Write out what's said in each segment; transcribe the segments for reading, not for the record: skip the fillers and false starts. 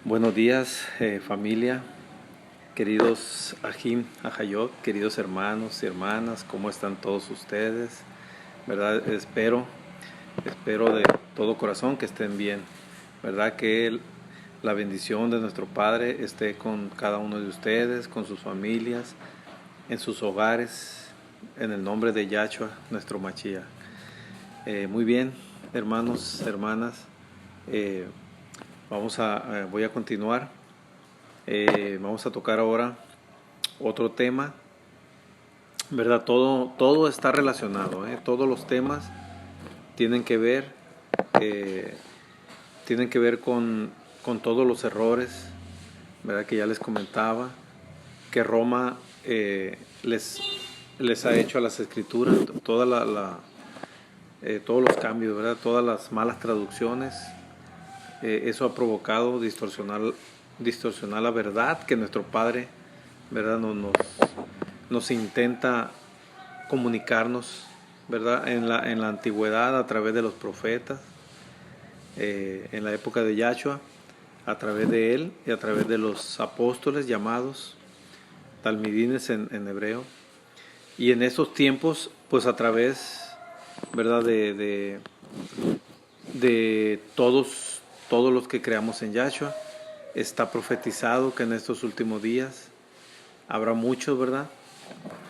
Buenos días, familia, queridos Ajim, Ajayot, queridos hermanos y hermanas, ¿cómo están todos ustedes? ¿Verdad? Espero de todo corazón que estén bien, ¿verdad? La bendición de nuestro Padre esté con cada uno de ustedes, con sus familias, en sus hogares, en el nombre de Yahshua, nuestro Mashiach. Muy bien, hermanos, hermanas. Voy a continuar. Vamos a tocar ahora otro tema, ¿verdad? Todo está relacionado, ¿eh? Todos los temas tienen que ver, eh, con todos los errores, ¿verdad? Que ya les comentaba, que Roma les ha hecho a las escrituras, todos los cambios, ¿verdad? Todas las malas traducciones. Eso ha provocado distorsionar la verdad que nuestro Padre, ¿verdad? Nos intenta comunicarnos, ¿verdad? En la antigüedad a través de los profetas, en la época de Yahshua, a través de él y a través de los apóstoles llamados talmidines en hebreo, y en estos tiempos pues a través, ¿verdad? de todos los que creamos en Yahshua. Está profetizado que en estos últimos días habrá muchos, ¿verdad?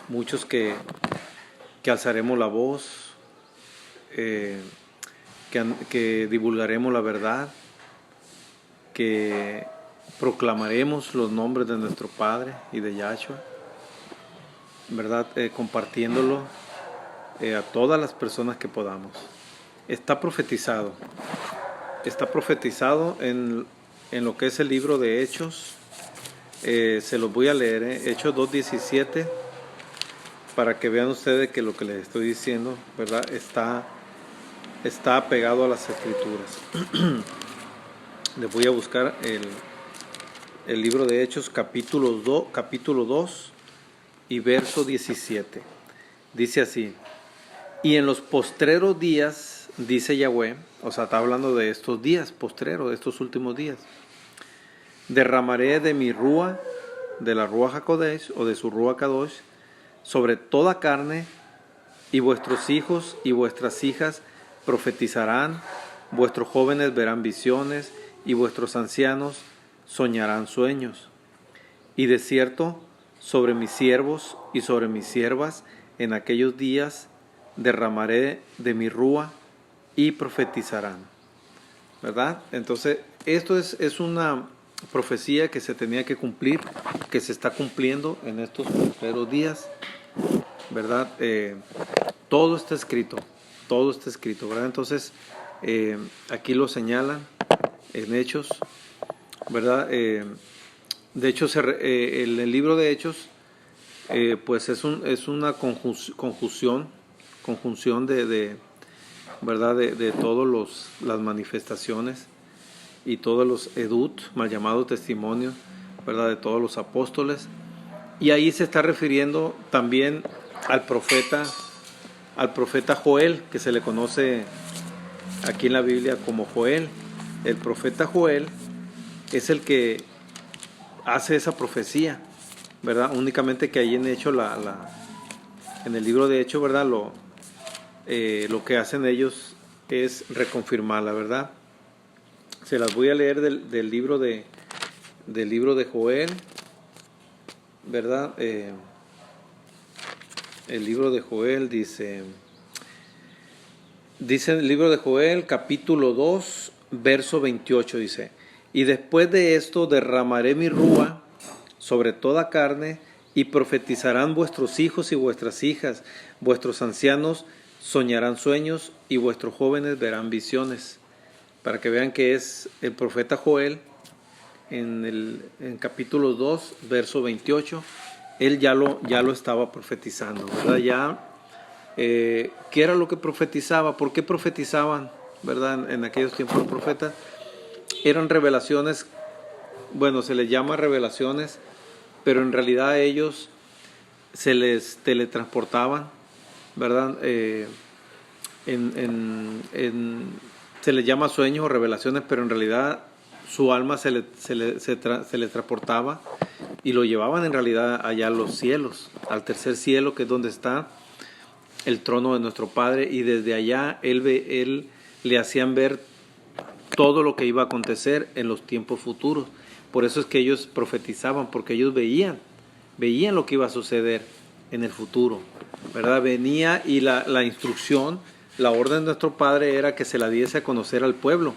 Muchos que alzaremos la voz, que divulgaremos la verdad, que proclamaremos los nombres de nuestro Padre y de Yahshua, ¿verdad? Compartiéndolo a todas las personas que podamos. Está profetizado en lo que es el libro de Hechos. Se los voy a leer, Hechos 2:17, para que vean ustedes que lo que les estoy diciendo, ¿verdad? Está apegado a las escrituras. Les voy a buscar el libro de Hechos, capítulo 2 y verso 17. Dice así: y en los postreros días, dice Yahweh, o sea, está hablando de estos días postreros, de estos últimos días, derramaré de mi Rúa, de la Rúa HaKodesh, o de su Rúa Kadosh, sobre toda carne, y vuestros hijos y vuestras hijas profetizarán, vuestros jóvenes verán visiones, y vuestros ancianos soñarán sueños. Y de cierto, sobre mis siervos y sobre mis siervas, en aquellos días derramaré de mi Rúa y profetizarán. ¿Verdad? Entonces, esto es una profecía que se tenía que cumplir, que se está cumpliendo en estos primeros días, ¿verdad? Todo está escrito, ¿verdad? Entonces, aquí lo señalan en Hechos, ¿verdad? De hecho, el libro de Hechos, pues es una conjunción ¿verdad? De todas las manifestaciones y todos los edut, mal llamados testimonios, ¿verdad? De todos los apóstoles. Y ahí se está refiriendo también al profeta Joel, que se le conoce aquí en la Biblia como Joel. El profeta Joel es el que hace esa profecía, ¿verdad? Únicamente que ahí en el libro de Hechos, ¿verdad? Lo que hacen ellos es reconfirmarla, ¿verdad? Se las voy a leer del libro de Joel, ¿verdad? El libro de Joel dice el libro de Joel, capítulo 2, verso 28, dice: y después de esto derramaré mi Rúa sobre toda carne, y profetizarán vuestros hijos y vuestras hijas, vuestros ancianos soñarán sueños, y vuestros jóvenes verán visiones. Para que vean que es el profeta Joel, en capítulo 2, verso 28, él ya lo estaba profetizando, ¿verdad? Ya, ¿qué era lo que profetizaba? ¿Por qué profetizaban, verdad? En aquellos tiempos los profetas eran revelaciones, bueno, se les llama revelaciones, pero en realidad a ellos se les teletransportaban, ¿verdad? Se les llama sueños o revelaciones, pero en realidad su alma se le transportaba y lo llevaban en realidad allá a los cielos, al tercer cielo, que es donde está el trono de nuestro Padre, y desde allá él le hacían ver todo lo que iba a acontecer en los tiempos futuros. Por eso es que ellos profetizaban, porque ellos veían lo que iba a suceder en el futuro, ¿verdad? Venía, y la instrucción, la orden de nuestro Padre era que se la diese a conocer al pueblo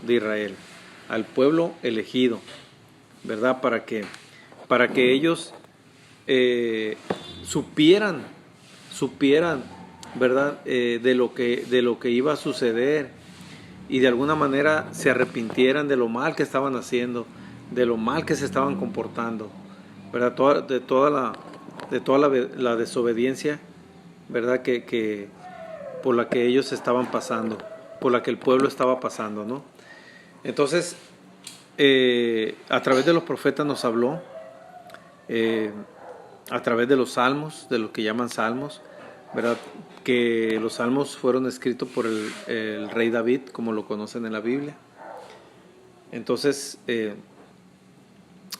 de Israel, al pueblo elegido, ¿verdad? Para que ellos supieran, ¿verdad? De lo que iba a suceder, y de alguna manera se arrepintieran de lo mal que estaban haciendo, de lo mal que se estaban comportando, ¿verdad? De toda la desobediencia, ¿verdad? Que por la que ellos estaban pasando, por la que el pueblo estaba pasando, ¿no? Entonces, a través de los profetas nos habló, a través de los salmos, de lo que llaman salmos, ¿verdad? Que los salmos fueron escritos por el rey David, como lo conocen en la Biblia. Entonces,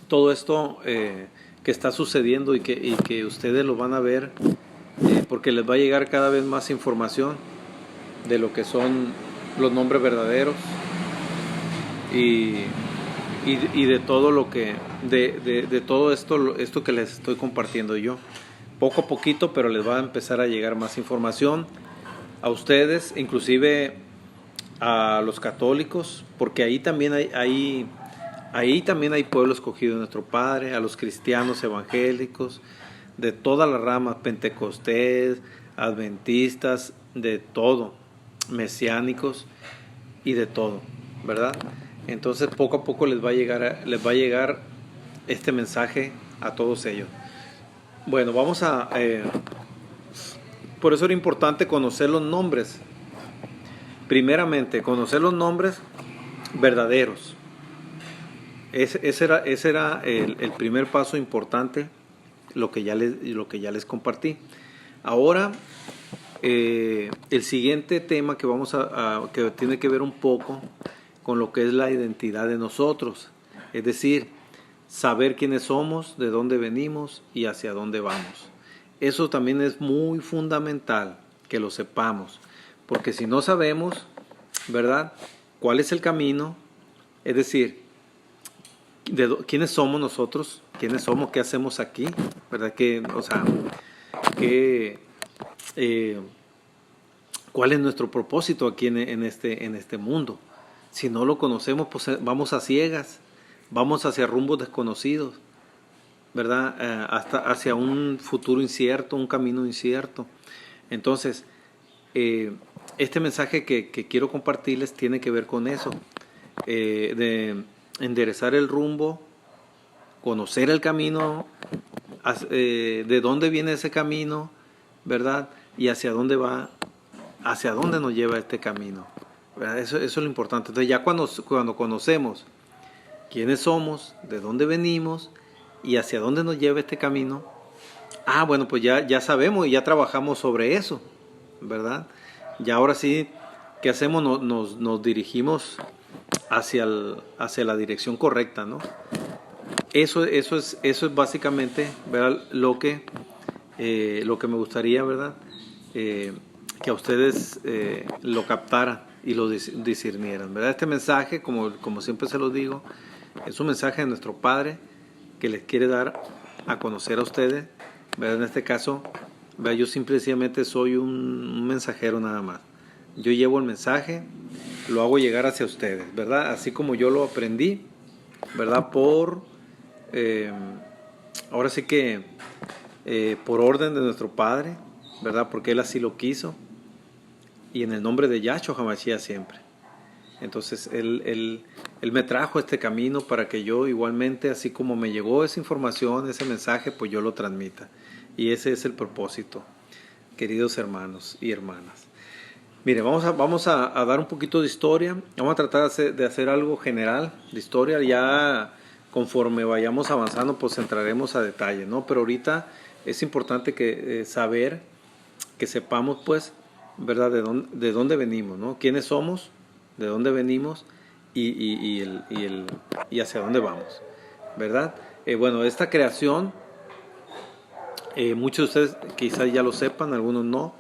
todo esto que está sucediendo y que ustedes lo van a ver, porque les va a llegar cada vez más información de lo que son los nombres verdaderos y de todo lo que de todo esto que les estoy compartiendo yo, poco a poquito, pero les va a empezar a llegar más información a ustedes, inclusive a los católicos, porque ahí también hay pueblo escogido de nuestro Padre, a los cristianos evangélicos, de todas las ramas, pentecostés, adventistas, de todo, mesiánicos y de todo, ¿verdad? Entonces poco a poco les va a llegar este mensaje a todos ellos. Bueno, por eso era importante conocer los nombres. Primeramente, conocer los nombres verdaderos. Ese era el primer paso importante, lo que ya les compartí. Ahora, el siguiente tema que que tiene que ver un poco con lo que es la identidad de nosotros, es decir, saber quiénes somos, de dónde venimos y hacia dónde vamos. Eso también es muy fundamental que lo sepamos, porque si no sabemos, ¿verdad?, cuál es el camino, es decir, quiénes somos nosotros, quiénes somos, qué hacemos aquí, ¿verdad? ¿Cuál es nuestro propósito aquí en este mundo? Si no lo conocemos, pues vamos a ciegas, vamos hacia rumbos desconocidos, ¿verdad? Hacia un futuro incierto, un camino incierto. Entonces, este mensaje que quiero compartirles tiene que ver con eso, de enderezar el rumbo, conocer el camino, de dónde viene ese camino, ¿verdad? Y hacia dónde va, hacia dónde nos lleva este camino, ¿verdad? Eso es lo importante. Entonces ya cuando conocemos quiénes somos, de dónde venimos y hacia dónde nos lleva este camino, bueno, pues ya sabemos y ya trabajamos sobre eso, ¿verdad? Ya ahora sí, ¿qué hacemos? Nos dirigimos hacia la dirección correcta, ¿no? Eso es básicamente, ¿verdad?, lo que me gustaría, ¿verdad?, que a ustedes lo captaran y lo discernieran, ¿verdad? Este mensaje, como siempre se los digo, es un mensaje de nuestro Padre que les quiere dar a conocer a ustedes, ¿verdad? En este caso, ¿verdad?, yo simplemente soy un mensajero nada más. Yo llevo el mensaje, lo hago llegar hacia ustedes, ¿verdad? Así como yo lo aprendí, ¿verdad? Ahora sí que por orden de nuestro Padre, ¿verdad? Porque Él así lo quiso, y en el nombre de Yahshua HaMashiach siempre. Entonces él me trajo a este camino para que yo igualmente, así como me llegó esa información, ese mensaje, pues yo lo transmita. Y ese es el propósito, queridos hermanos y hermanas. Mire, vamos a dar un poquito de historia. Vamos a tratar de hacer algo general de historia. Ya conforme vayamos avanzando, pues entraremos a detalle, ¿no? Pero ahorita es importante que sepamos, pues, ¿verdad?, de dónde venimos, ¿no? ¿Quiénes somos? ¿De dónde venimos? y hacia dónde vamos, ¿verdad? Bueno, esta creación, muchos de ustedes quizás ya lo sepan, algunos no,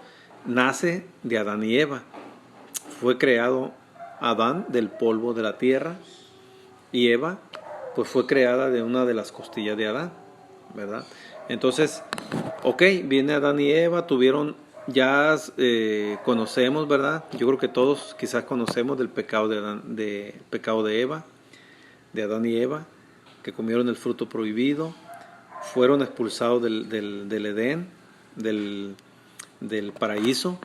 nace de Adán y Eva. Fue creado Adán del polvo de la tierra y Eva pues fue creada de una de las costillas de Adán, ¿verdad? Entonces, ok, viene Adán y Eva, tuvieron, ya conocemos, ¿verdad? Yo creo que todos quizás conocemos del pecado pecado de Eva, de Adán y Eva, que comieron el fruto prohibido, fueron expulsados del Edén, del paraíso,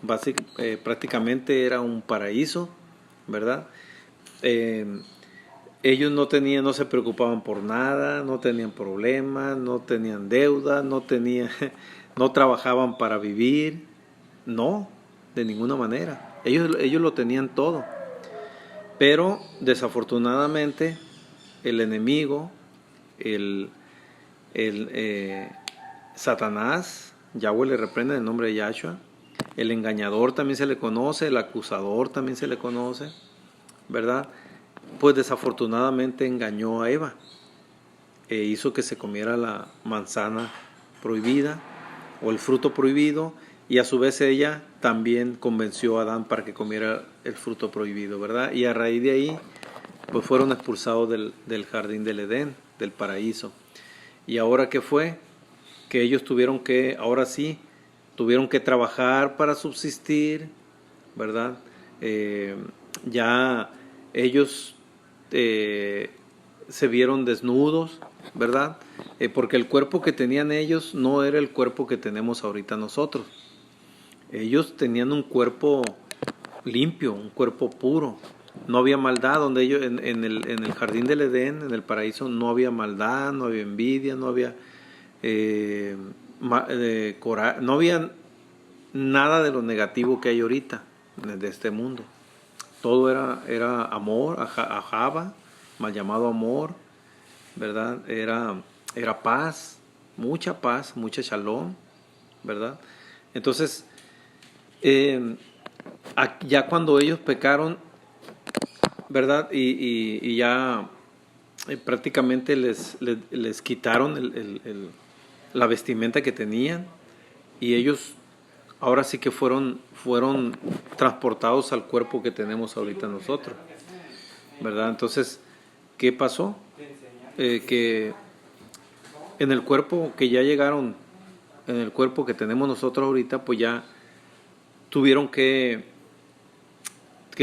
prácticamente era un paraíso, ¿verdad? Ellos no se preocupaban por nada, no tenían problemas, no tenían deuda, no trabajaban para vivir, no, de ninguna manera. Ellos lo tenían todo. Pero desafortunadamente el enemigo, Satanás, Yahweh le reprende en el nombre de Yahshua, el engañador también se le conoce, el acusador también se le conoce, ¿verdad? Pues desafortunadamente engañó a Eva e hizo que se comiera la manzana prohibida o el fruto prohibido, y a su vez ella también convenció a Adán para que comiera el fruto prohibido, ¿verdad? Y a raíz de ahí pues fueron expulsados del jardín del Edén, del paraíso. Y ahora ¿qué fue? Que ellos ahora sí, tuvieron que trabajar para subsistir, ¿verdad? Ya ellos se vieron desnudos, ¿verdad? Porque el cuerpo que tenían ellos no era el cuerpo que tenemos ahorita nosotros. Ellos tenían un cuerpo limpio, un cuerpo puro. No había maldad, donde ellos en el jardín del Edén, en el paraíso, no había maldad, no había envidia, no había no había nada de lo negativo que hay ahorita de este mundo. Todo era amor, ajaba, mal llamado amor, ¿verdad? Era paz, mucha shalom, ¿verdad? Entonces, ya cuando ellos pecaron, ¿verdad? Y ya prácticamente les quitaron la vestimenta que tenían, y ellos ahora sí que fueron transportados al cuerpo que tenemos ahorita nosotros, ¿verdad? Entonces, ¿qué pasó? Que en el cuerpo que ya llegaron, en el cuerpo que tenemos nosotros ahorita, pues ya tuvieron que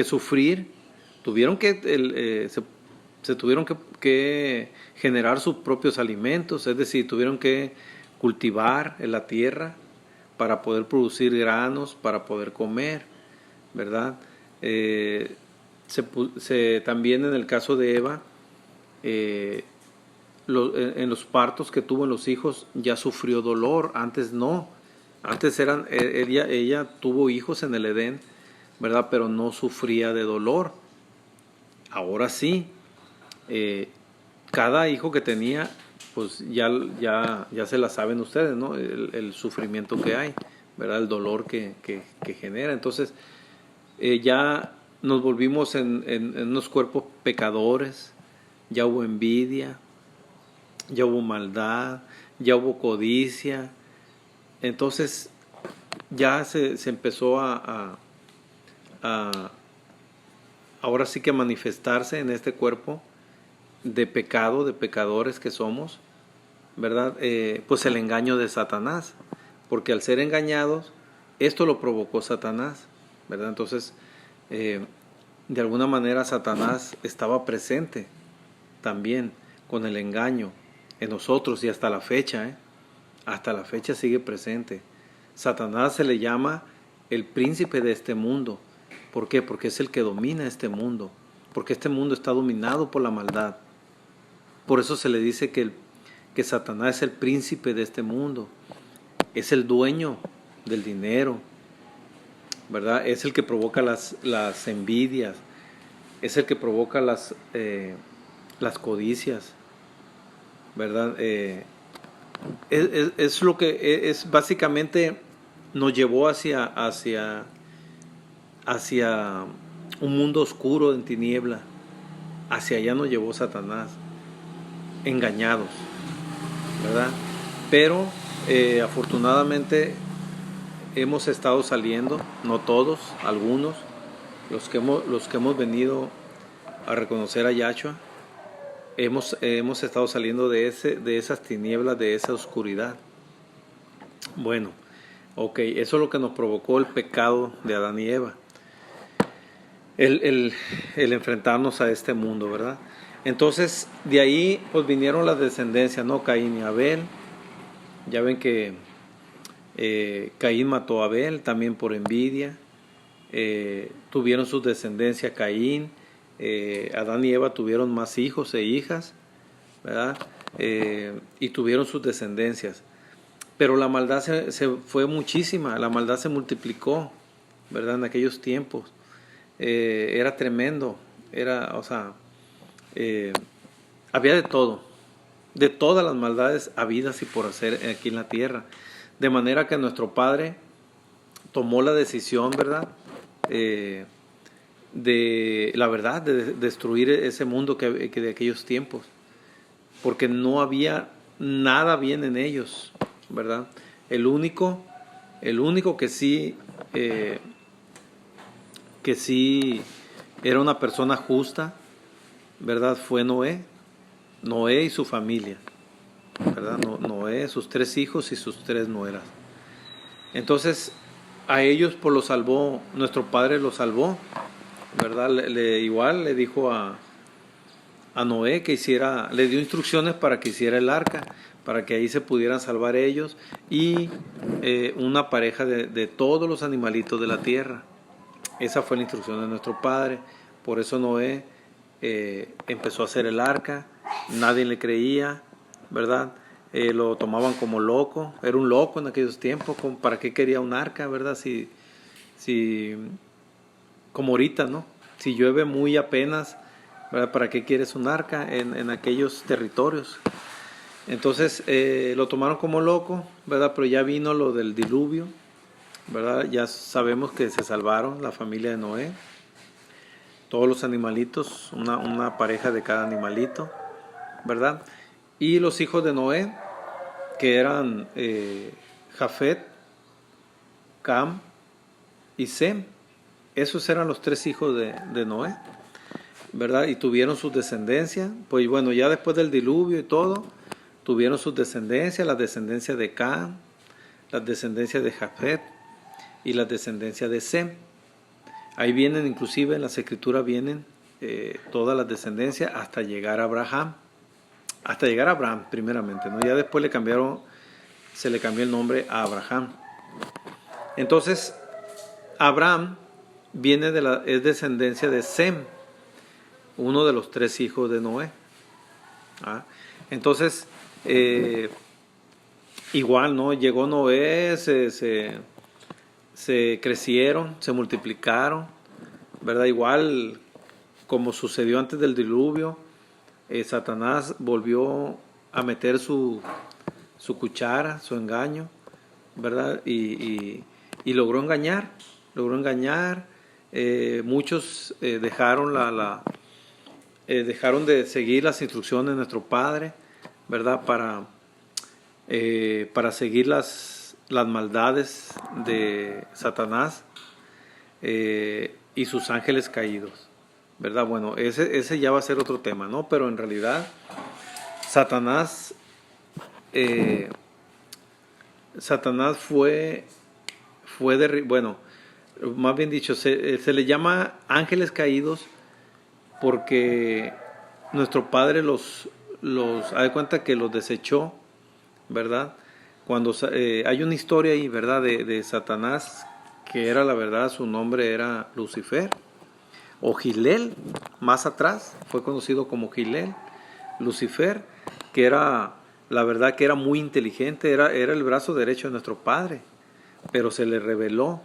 sufrir, se tuvieron que generar sus propios alimentos, es decir, tuvieron que cultivar en la tierra para poder producir granos, para poder comer, ¿verdad? También en el caso de Eva, en los partos que tuvo en los hijos ya sufrió dolor, antes no. Antes ella tuvo hijos en el Edén, ¿verdad? Pero no sufría de dolor. Ahora sí, cada hijo que tenía, pues ya se la saben ustedes, ¿no? El sufrimiento que hay, ¿verdad? El dolor que genera. Entonces, ya nos volvimos en unos cuerpos pecadores, ya hubo envidia, ya hubo maldad, ya hubo codicia. Entonces, ya se empezó ahora sí que manifestarse en este cuerpo de pecado, de pecadores que somos, ¿verdad? Pues el engaño de Satanás, porque al ser engañados, esto lo provocó Satanás, ¿verdad? Entonces, de alguna manera Satanás estaba presente también con el engaño en nosotros, y hasta la fecha, hasta la fecha sigue presente. Satanás se le llama el príncipe de este mundo. ¿Por qué? Porque es el que domina este mundo, porque este mundo está dominado por la maldad. Por eso se le dice que Satanás es el príncipe de este mundo, es el dueño del dinero, ¿verdad? Es el que provoca las envidias, es el que provoca las codicias, ¿verdad? Es lo que es básicamente nos llevó hacia un mundo oscuro en tiniebla, hacia allá nos llevó Satanás, engañados, ¿verdad? Pero afortunadamente hemos estado saliendo, no todos, algunos, los que hemos venido a reconocer a Yahshua, hemos estado saliendo de esas tinieblas, de esa oscuridad. Bueno, ok, eso es lo que nos provocó el pecado de Adán y Eva, el enfrentarnos a este mundo, ¿verdad? Entonces, de ahí pues vinieron las descendencias, ¿no? Caín y Abel. Ya ven que Caín mató a Abel también por envidia. Tuvieron su descendencia Caín. Adán y Eva tuvieron más hijos e hijas, ¿verdad? Y tuvieron sus descendencias. Pero la maldad se fue muchísima, la maldad se multiplicó, ¿verdad? En aquellos tiempos. Era tremendo, había de todo, de todas las maldades habidas y por hacer aquí en la tierra. De manera que nuestro Padre tomó la decisión, ¿verdad? De destruir ese mundo que de aquellos tiempos, porque no había nada bien en ellos, ¿verdad? El único que sí era una persona justa, ¿verdad? Fue Noé y su familia, ¿verdad? Noé, sus 3 hijos y sus 3 nueras. Entonces, a ellos pues los salvó, nuestro Padre los salvó, ¿verdad? Igual le dijo a Noé que le dio instrucciones para que hiciera el arca, para que ahí se pudieran salvar ellos y una pareja de todos los animalitos de la tierra. Esa fue la instrucción de nuestro Padre. Por eso Noé empezó a hacer el arca. Nadie le creía, ¿verdad? Lo tomaban como loco. Era un loco en aquellos tiempos. ¿Para qué quería un arca, verdad? Si como ahorita, ¿no? Si llueve muy apenas, ¿verdad? ¿Para qué quieres un arca en aquellos territorios? Entonces lo tomaron como loco, ¿verdad? Pero ya vino lo del diluvio, ¿verdad? Ya sabemos que se salvaron la familia de Noé, todos los animalitos, una pareja de cada animalito, ¿verdad? Y los hijos de Noé, que eran Jafet, Cam y Sem. Esos eran los 3 hijos de Noé, ¿verdad? Y tuvieron su descendencia. Pues bueno, ya después del diluvio y todo, tuvieron sus descendencias, la descendencia de Cam, la descendencia de Jafet y la descendencia de Sem. Ahí vienen, inclusive en las escrituras vienen todas las descendencias hasta llegar a Abraham. Hasta llegar a Abraham, primeramente, ¿no? Ya después se le cambió el nombre a Abraham. Entonces, Abraham es descendencia de Sem, uno de los 3 hijos de Noé. Entonces, igual, ¿no? Llegó Noé, se crecieron, se multiplicaron, ¿verdad? Igual como sucedió antes del diluvio, Satanás volvió a meter su cuchara, su engaño, ¿verdad? Y logró engañar. Muchos dejaron dejaron de seguir las instrucciones de nuestro Padre, ¿verdad? Para seguir las maldades de Satanás y sus ángeles caídos, ¿verdad? Bueno, ese ya va a ser otro tema, ¿no? Pero en realidad Satanás fue más bien dicho, se le llama ángeles caídos porque nuestro Padre los ha de cuenta que los desechó, ¿verdad? Cuando hay una historia ahí, ¿verdad? De Satanás, que era la verdad, su nombre era Lucifer, o Gilel, más atrás, fue conocido como Gilel, Lucifer, que era, la verdad que era muy inteligente, era el brazo derecho de nuestro Padre, pero se le rebeló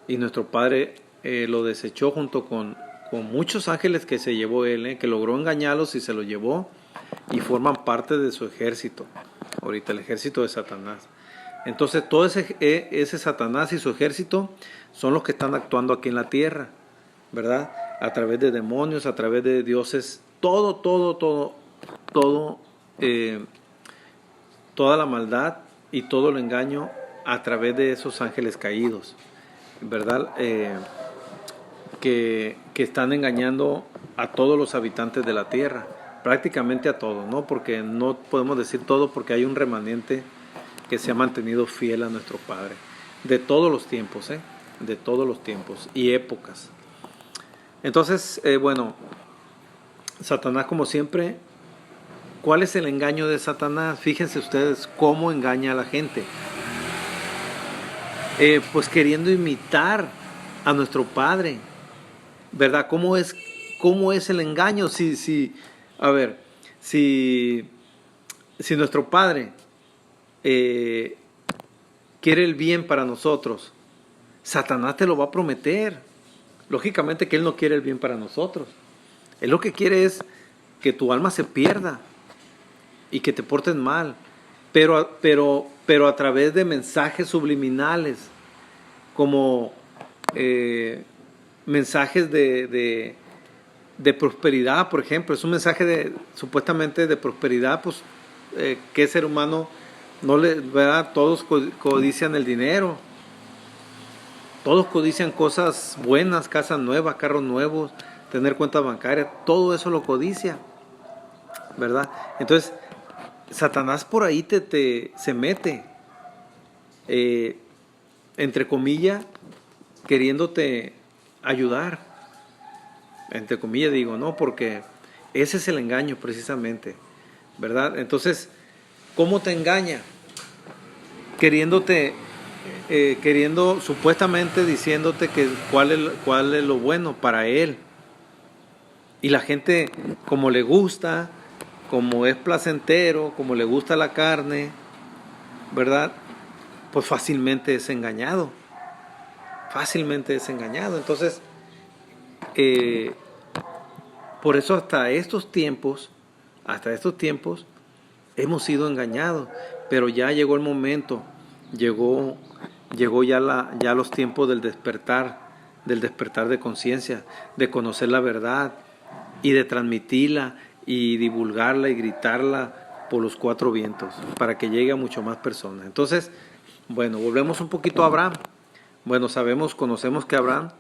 y nuestro Padre lo desechó junto con muchos ángeles que se llevó él, que logró engañarlos y se los llevó y forman parte de su ejército, ahorita el ejército de Satanás. Entonces todo ese Satanás y su ejército son los que están actuando aquí en la tierra, ¿verdad? A través de demonios, a través de dioses todo, toda la maldad y todo el engaño a través de esos ángeles caídos, ¿verdad? Que están engañando a todos los habitantes de la tierra, prácticamente a todos, ¿no? Porque no podemos decir todo, porque hay un remanente que se ha mantenido fiel a nuestro Padre, de todos los tiempos, de todos los tiempos y épocas. Entonces, bueno, Satanás, como siempre, ¿cuál es el engaño de Satanás? Fíjense ustedes cómo engaña a la gente. Pues queriendo imitar a nuestro Padre, ¿verdad? ¿Cómo es el engaño? Si nuestro Padre quiere el bien para nosotros, Satanás te lo va a prometer. Lógicamente que Él no quiere el bien para nosotros. Él lo que quiere es que tu alma se pierda y que te portes mal, pero a través de mensajes subliminales, como mensajes de prosperidad, por ejemplo. Es un mensaje supuestamente de prosperidad, pues ¿qué ser humano no le, ¿verdad? Todos codician el dinero, todos codician cosas buenas, casas nuevas, carros nuevos, tener cuentas bancarias, todo eso lo codicia, ¿verdad? Entonces Satanás por ahí se mete, entre comillas, queriéndote ayudar, entre comillas digo, ¿no? Porque ese es el engaño precisamente, ¿verdad? Entonces, ¿cómo te engaña? Queriendo, supuestamente diciéndote que cuál es lo bueno para él. Y la gente, como le gusta, como es placentero, como le gusta la carne, ¿verdad? Pues fácilmente es engañado. Fácilmente es engañado. Entonces, por eso hasta estos tiempos, hemos sido engañados. Pero ya llegó el momento, llegó ya los tiempos del despertar de conciencia, de conocer la verdad y de transmitirla y divulgarla y gritarla por los cuatro vientos para que llegue a mucho más personas. Entonces, bueno, volvemos un poquito a Abraham. Bueno, conocemos que Abraham,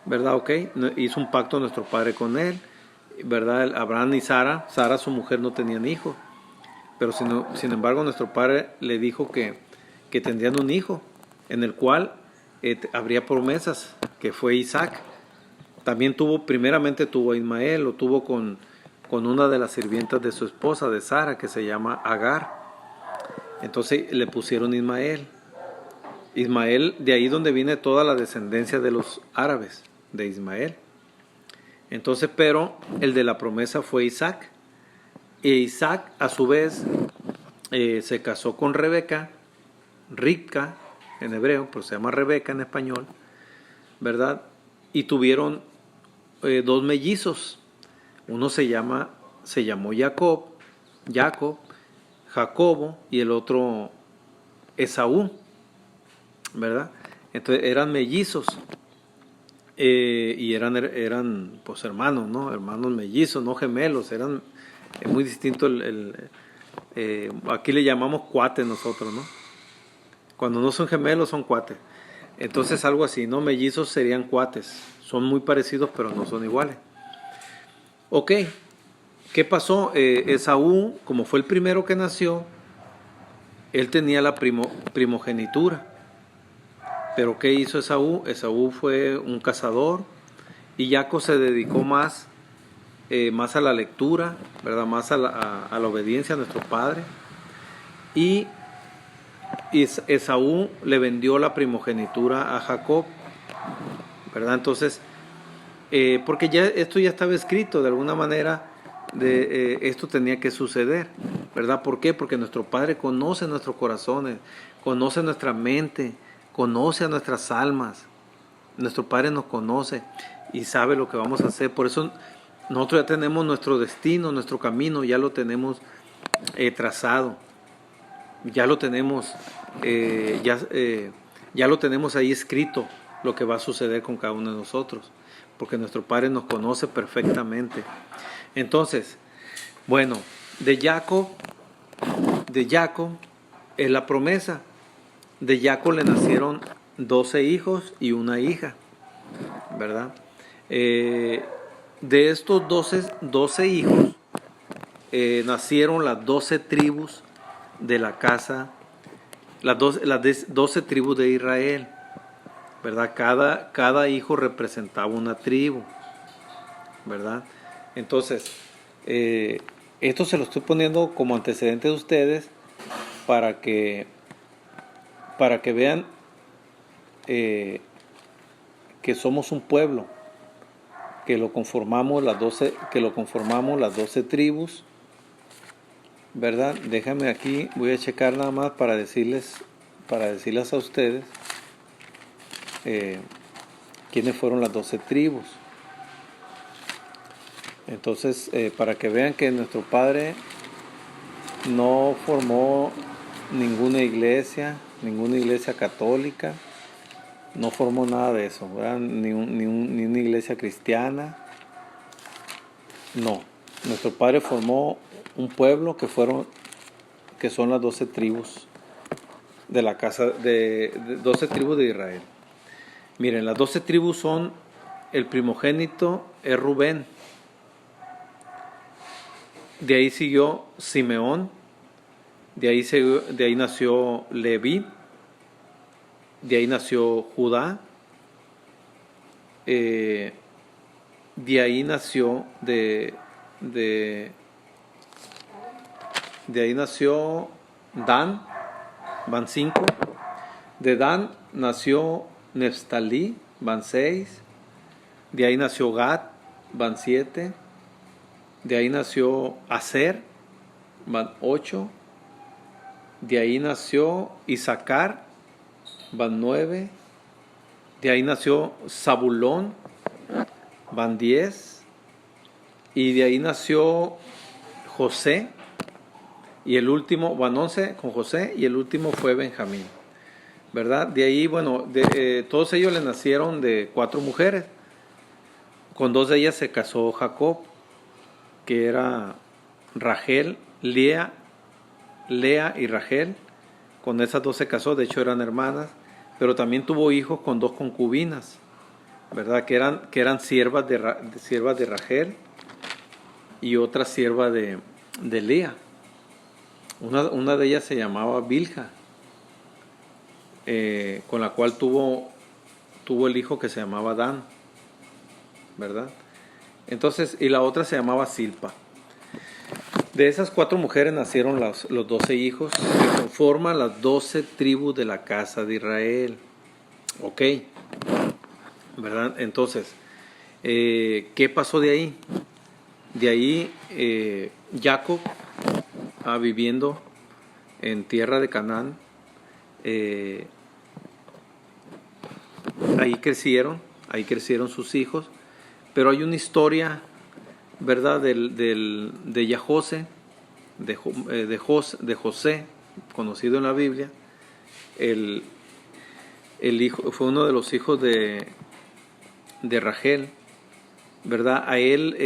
¿verdad? Hizo un pacto nuestro Padre con él, ¿verdad? Abraham y Sara, su mujer, no tenían hijos, pero sin embargo nuestro Padre le dijo que tendrían un hijo, en el cual habría promesas, que fue Isaac. También primeramente tuvo a Ismael, lo tuvo con una de las sirvientas de su esposa, de Sara, que se llama Agar. Entonces le pusieron Ismael. Ismael, de ahí donde viene toda la descendencia de los árabes, de Ismael. Entonces, pero el de la promesa fue Isaac. E Isaac, a su vez, se casó con Rebeca, Ribca en hebreo, pero se llama Rebeca en español, ¿verdad? Y tuvieron dos mellizos. Uno se llamó Jacobo, y el otro Esaú, ¿verdad? Entonces eran mellizos, y eran pues hermanos, ¿no? Hermanos mellizos, no gemelos, eran muy distintos. Aquí le llamamos cuates nosotros, ¿no? Cuando no son gemelos son cuates. Entonces algo así, ¿no? Mellizos serían cuates, son muy parecidos pero no son iguales. Ok, ¿qué pasó? Esaú, como fue el primero que nació, él tenía la primogenitura. Pero ¿qué hizo Esaú? Esaú fue un cazador, y Jacob se dedicó más a la lectura, ¿verdad? Más a la obediencia a nuestro Padre. Y Esaú le vendió la primogenitura a Jacob, ¿verdad? Entonces, porque esto ya estaba escrito de alguna manera, esto tenía que suceder, ¿verdad? ¿Por qué? Porque nuestro Padre conoce nuestros corazones, conoce nuestra mente, conoce a nuestras almas. Nuestro Padre nos conoce y sabe lo que vamos a hacer. Por eso nosotros ya tenemos nuestro destino, nuestro camino, ya lo tenemos trazado. Ya lo tenemos, ya lo tenemos ahí escrito, lo que va a suceder con cada uno de nosotros, porque nuestro Padre nos conoce perfectamente. Entonces, bueno, de Jacob es la promesa. De Jacob le nacieron 12 hijos y una hija, ¿verdad? De estos 12 hijos nacieron las 12 tribus de la casa, las 12 tribus de Israel, ¿verdad? Cada hijo representaba una tribu, ¿verdad? Entonces, esto se lo estoy poniendo como antecedente de ustedes para que vean que somos un pueblo, que lo conformamos las 12 tribus, ¿verdad? Déjame aquí, voy a checar nada más para decirles a ustedes quiénes fueron las 12 tribus. Entonces, para que vean que nuestro Padre no formó ninguna iglesia católica, no formó nada de eso, ¿verdad? Ni una iglesia cristiana. No, nuestro Padre formó un pueblo que son las 12 tribus de la casa de 12 tribus de Israel. Miren, las 12 tribus son: el primogénito es Rubén, de ahí siguió Simeón, de ahí nació Leví, de ahí nació Judá, de ahí nació de ahí nació Dan, van 5. De Dan nació Neftalí, van 6. De ahí nació Gad, van 7. De ahí nació Aser, van 8. De ahí nació Isaacar, van 9. De ahí nació Zabulón, van 10. Y de ahí nació José, y el último, van 11 con José, y el último fue Benjamín, ¿verdad? De ahí, bueno, todos ellos le nacieron de 4 mujeres. Con 2 de ellas se casó Jacob, que era Rachel, Lea y Rachel. Con esas 2 se casó, de hecho eran hermanas, pero también tuvo hijos con 2 concubinas, ¿verdad? Que eran siervas de Rachel y otra sierva de Lea. Una de ellas se llamaba Bilha, con la cual tuvo el hijo que se llamaba Dan, ¿verdad? Entonces, y la otra se llamaba Silpa. De esas 4 mujeres nacieron los 12 hijos que conforman las 12 tribus de la casa de Israel. Ok, ¿verdad? Entonces, ¿qué pasó de ahí? De ahí, Jacob, viviendo en tierra de Canaán, ahí crecieron sus hijos, pero hay una historia, ¿verdad? De Yahose, de José, conocido en la Biblia. El hijo fue uno de los hijos de Rachel, ¿verdad? A él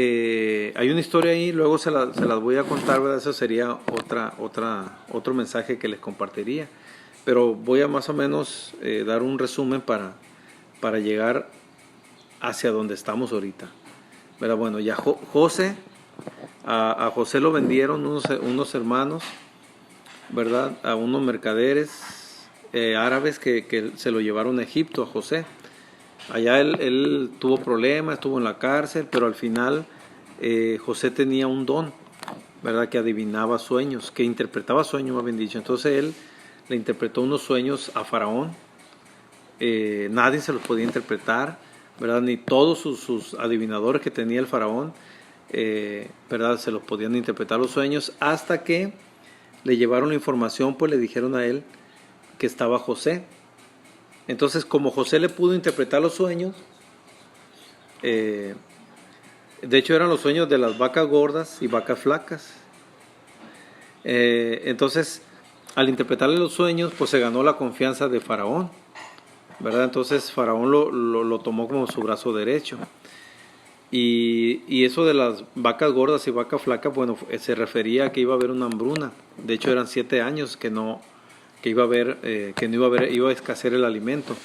hay una historia ahí, luego se las voy a contar, ¿verdad? Eso sería otro mensaje que les compartiría, pero voy a más o menos dar un resumen para llegar hacia donde estamos ahorita, ¿verdad? Bueno, ya a José lo vendieron unos hermanos, ¿verdad? A unos mercaderes árabes que se lo llevaron a Egipto, a José. Allá él tuvo problemas, estuvo en la cárcel, pero al final José tenía un don, ¿verdad? Que adivinaba sueños, que interpretaba sueños, más bien dicho. Entonces él le interpretó unos sueños a Faraón. Nadie se los podía interpretar, ¿verdad? Ni todos sus adivinadores que tenía el Faraón, ¿verdad? Se los podían interpretar los sueños, hasta que le llevaron la información, pues le dijeron a él que estaba José. Entonces, como José le pudo interpretar los sueños, de hecho eran los sueños de las vacas gordas y vacas flacas. Entonces, al interpretarle los sueños, pues se ganó la confianza de Faraón, ¿verdad? Entonces Faraón lo tomó como su brazo derecho. Y eso de las vacas gordas y vacas flacas, bueno, se refería a que iba a haber una hambruna. De hecho, eran 7 años que iba a haber, que no iba a haber, iba a escasear el alimento.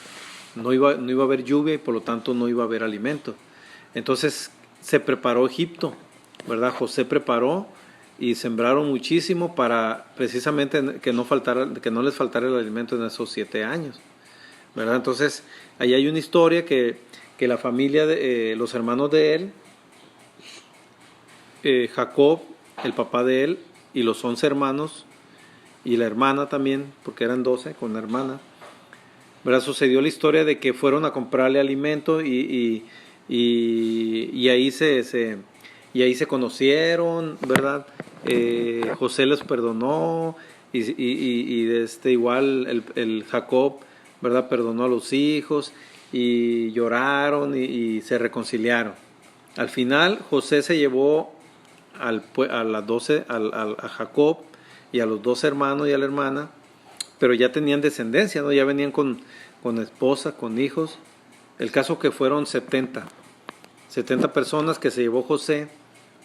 No iba a haber lluvia y por lo tanto no iba a haber alimento. Entonces se preparó Egipto, ¿verdad? José preparó y sembraron muchísimo para precisamente que no les faltara el alimento en esos 7 años, ¿verdad? Entonces ahí hay una historia que la familia de los hermanos de él, Jacob, el papá de él, y los 11 hermanos, y la hermana también, porque eran 12 con la hermana, ¿verdad? Sucedió la historia de que fueron a comprarle alimento y ahí se conocieron, ¿verdad? José les perdonó igual el Jacob, ¿verdad? Perdonó a los hijos y lloraron y se reconciliaron. Al final José se llevó a Jacob y a los 12 hermanos y a la hermana, pero ya tenían descendencia, ¿no? Ya venían con esposa, con hijos. El caso que fueron 70 personas que se llevó José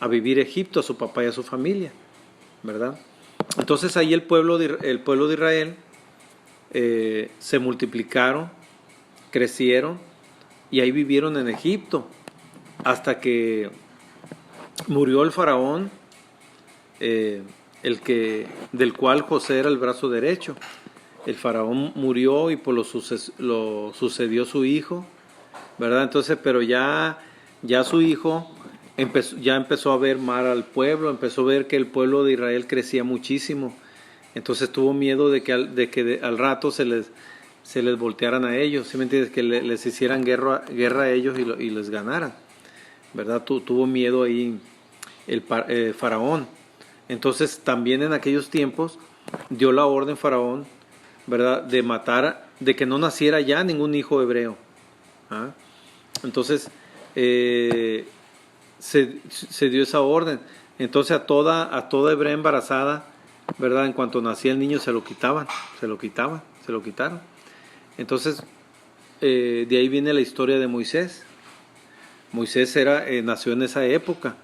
a vivir a Egipto, a su papá y a su familia, ¿verdad? Entonces ahí el pueblo de Israel se multiplicaron, crecieron y ahí vivieron en Egipto hasta que murió el faraón, del cual José era el brazo derecho. El faraón murió y pues lo sucedió su hijo, ¿verdad? Entonces, pero ya su hijo empezó a ver mal al pueblo, empezó a ver que el pueblo de Israel crecía muchísimo. Entonces tuvo miedo de que al rato se les voltearan a ellos, ¿sí me entiendes? Que les hicieran guerra a ellos y les ganaran, ¿verdad? Tuvo miedo ahí el faraón. Entonces también en aquellos tiempos dio la orden faraón, ¿verdad? De matar, de que no naciera ya ningún hijo hebreo. ¿Ah? Entonces se dio esa orden. Entonces a toda hebrea embarazada, ¿verdad? En cuanto nacía el niño se lo quitaron. Entonces de ahí viene la historia de Moisés. Moisés nació en esa época.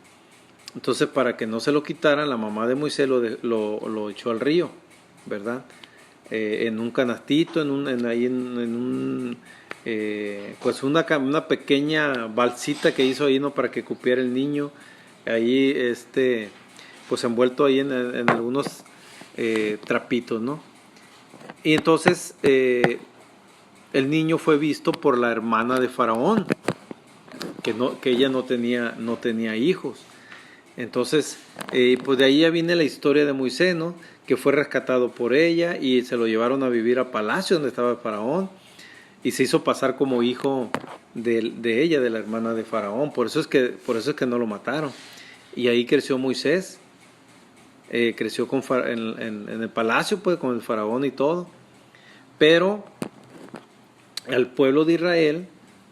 Entonces para que no se lo quitaran, la mamá de Moisés lo echó al río, ¿verdad? En un canastito, pues una pequeña balsita que hizo ahí, ¿no? Para que cupiera el niño, ahí pues envuelto ahí en algunos trapitos, ¿no? Y entonces el niño fue visto por la hermana de Faraón, que ella no tenía hijos. Entonces, pues de ahí ya viene la historia de Moisés, ¿no? Que fue rescatado por ella y se lo llevaron a vivir a palacio donde estaba el faraón y se hizo pasar como hijo de ella, de la hermana de Faraón. Por eso es que no lo mataron. Y ahí creció Moisés, creció en el palacio, pues, con el faraón y todo. Pero el pueblo de Israel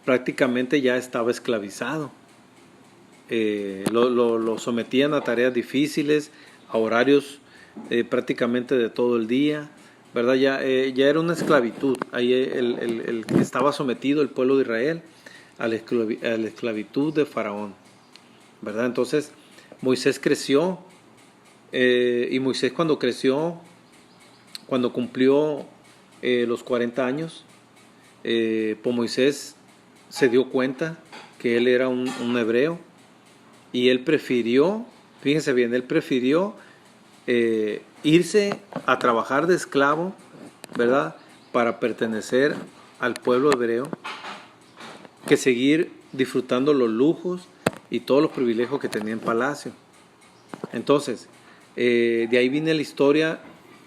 prácticamente ya estaba esclavizado. Lo sometían a tareas difíciles, a horarios prácticamente de todo el día, ¿verdad? Ya era una esclavitud. Ahí el que estaba sometido el pueblo de Israel a la esclavitud de Faraón, ¿verdad? Entonces Moisés creció y Moisés cuando cumplió los 40 años, pues Moisés se dio cuenta que él era un hebreo. Y él prefirió, fíjense bien, irse a trabajar de esclavo, ¿verdad? Para pertenecer al pueblo hebreo, que seguir disfrutando los lujos y todos los privilegios que tenía en palacio. Entonces, de ahí viene la historia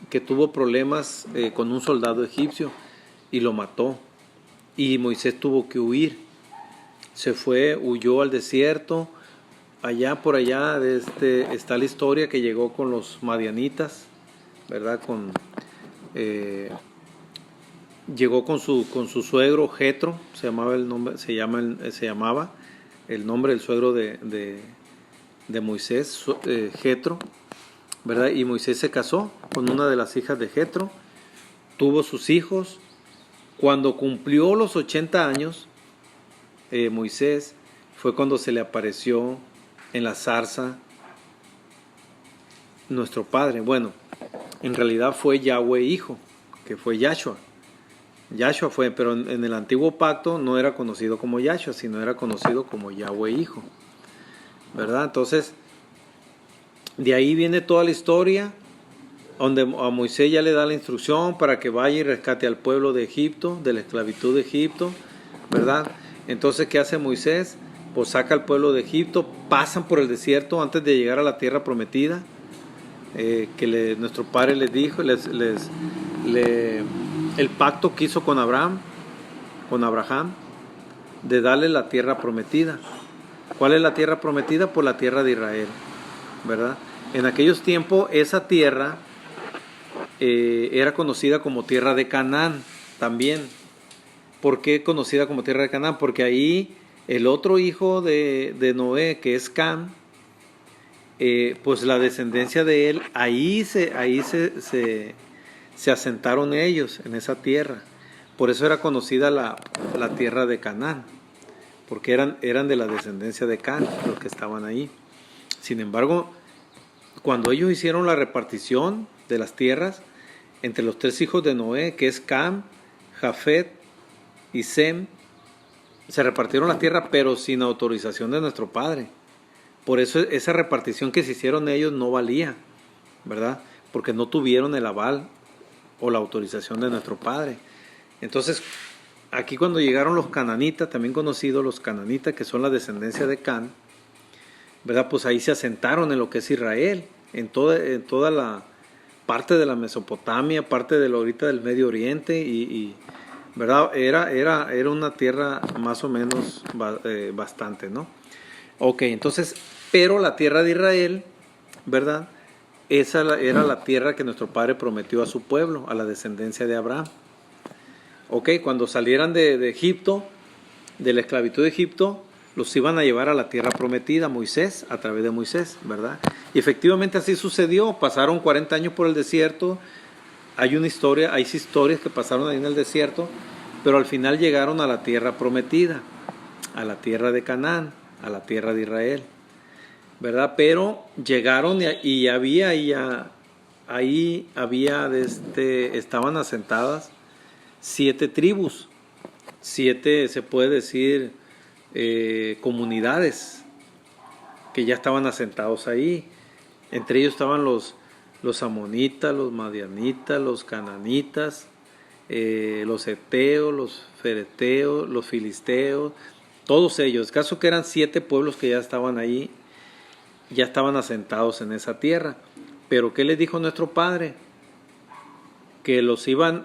que tuvo problemas con un soldado egipcio y lo mató. Y Moisés tuvo que huir. Huyó al desierto. Por allá está la historia que llegó con los madianitas, ¿verdad? Llegó con su suegro Jetro, se llamaba el nombre del suegro de Moisés, Jetro, ¿verdad? Y Moisés se casó con una de las hijas de Jetro, tuvo sus hijos. Cuando cumplió los 80 años, Moisés, fue cuando se le apareció en la zarza nuestro Padre. Bueno, en realidad fue Yahweh Hijo, que fue Yahshua. Yahshua fue, pero en el antiguo pacto no era conocido como Yahshua, sino era conocido como Yahweh Hijo, ¿verdad? Entonces, de ahí viene toda la historia, donde a Moisés ya le da la instrucción para que vaya y rescate al pueblo de Egipto, de la esclavitud de Egipto, ¿verdad? Entonces, ¿qué hace Moisés? Pues saca al pueblo de Egipto, pasan por el desierto antes de llegar a la tierra prometida, nuestro padre les dijo, el pacto que hizo con Abraham, de darle la tierra prometida. ¿Cuál es la tierra prometida? Pues la tierra de Israel, ¿verdad? En aquellos tiempos esa tierra era conocida como tierra de Canaán también. ¿Por qué conocida como tierra de Canaán? Porque ahí el otro hijo de Noé, que es Cam, pues la descendencia de él, ahí se asentaron ellos en esa tierra. Por eso era conocida la tierra de Canaán, porque eran de la descendencia de Cam los que estaban ahí. Sin embargo, cuando ellos hicieron la repartición de las tierras entre los tres hijos de Noé, que es Cam, Jafet y Sem, se repartieron la tierra, pero sin autorización de nuestro Padre. Por eso esa repartición que se hicieron ellos no valía, ¿verdad? Porque no tuvieron el aval o la autorización de nuestro Padre. Entonces, aquí cuando llegaron los cananitas, también conocidos los cananitas, que son la descendencia de Can, ¿verdad? Pues ahí se asentaron en lo que es Israel, en toda la parte de la Mesopotamia, parte de lo ahorita del Medio Oriente, y ¿verdad? Era una tierra más o menos bastante, ¿no? Ok, entonces, pero la tierra de Israel, ¿verdad? Esa era la tierra que nuestro Padre prometió a su pueblo, a la descendencia de Abraham. Ok, cuando salieran de Egipto, de la esclavitud de Egipto, los iban a llevar a la tierra prometida, Moisés, a través de Moisés, ¿verdad? Y efectivamente así sucedió, pasaron 40 años por el desierto, hay historias que pasaron ahí en el desierto, pero al final llegaron a la tierra prometida, a la tierra de Canaán, a la tierra de Israel, ¿verdad? Pero llegaron y estaban asentadas 7 tribus, 7 se puede decir comunidades que ya estaban asentados ahí. Entre ellos estaban los amonitas, los madianitas, los cananitas, los heteos, los fereteos, los filisteos, todos ellos. El caso que eran 7 pueblos que ya estaban ahí, ya estaban asentados en esa tierra. Pero ¿qué les dijo nuestro Padre? Que los iban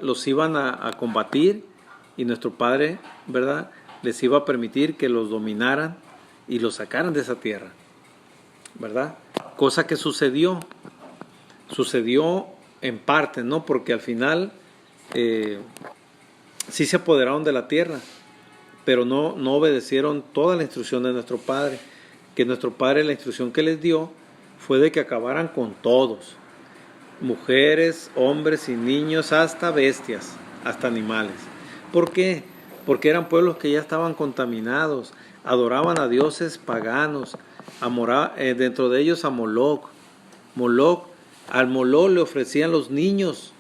a combatir, y nuestro Padre, ¿verdad?, les iba a permitir que los dominaran y los sacaran de esa tierra, ¿verdad? Cosa que sucedió en parte, ¿no? Porque al final sí se apoderaron de la tierra, pero no obedecieron toda la instrucción de nuestro Padre, que nuestro Padre, la instrucción que les dio fue de que acabaran con todos, mujeres, hombres y niños, hasta bestias, hasta animales. ¿Por qué? Porque eran pueblos que ya estaban contaminados, adoraban a dioses paganos, dentro de ellos a Moloc. Al Moloc le ofrecían los niños,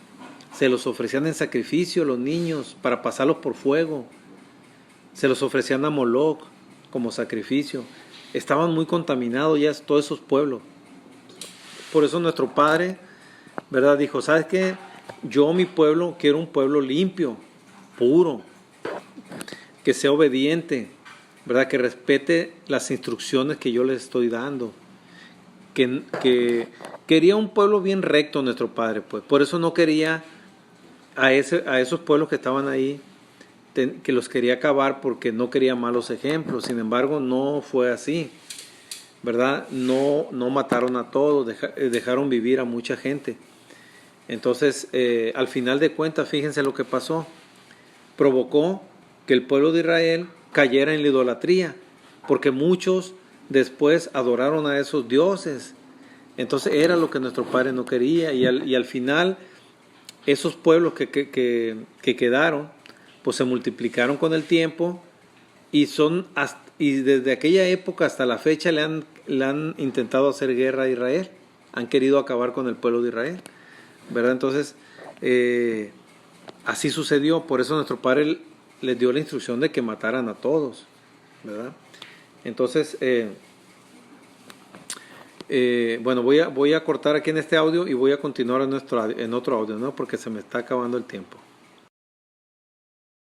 se los ofrecían en sacrificio los niños para pasarlos por fuego. Se los ofrecían a Moloc como sacrificio. Estaban muy contaminados ya todos esos pueblos. Por eso nuestro Padre, ¿verdad?, dijo, ¿sabes qué? Yo, mi pueblo, quiero un pueblo limpio, puro, que sea obediente, ¿verdad?, que respete las instrucciones que yo les estoy dando. Que quería un pueblo bien recto nuestro Padre, pues. Por eso no quería a esos pueblos que estaban ahí, que los quería acabar, porque no quería malos ejemplos. Sin embargo, no fue así, ¿verdad? No mataron a todos, dejaron vivir a mucha gente. Entonces, al final de cuentas, fíjense lo que pasó. Provocó que el pueblo de Israel cayera en la idolatría, porque muchos después adoraron a esos dioses. Entonces era lo que nuestro Padre no quería, y al final esos pueblos que quedaron, pues se multiplicaron con el tiempo, y son y desde aquella época hasta la fecha le han intentado hacer guerra a Israel, han querido acabar con el pueblo de Israel, ¿verdad? Entonces, así sucedió, por eso nuestro Padre les dio la instrucción de que mataran a todos, ¿verdad? Entonces, bueno, voy a cortar aquí en este audio y voy a continuar en otro audio, ¿no? Porque se me está acabando el tiempo.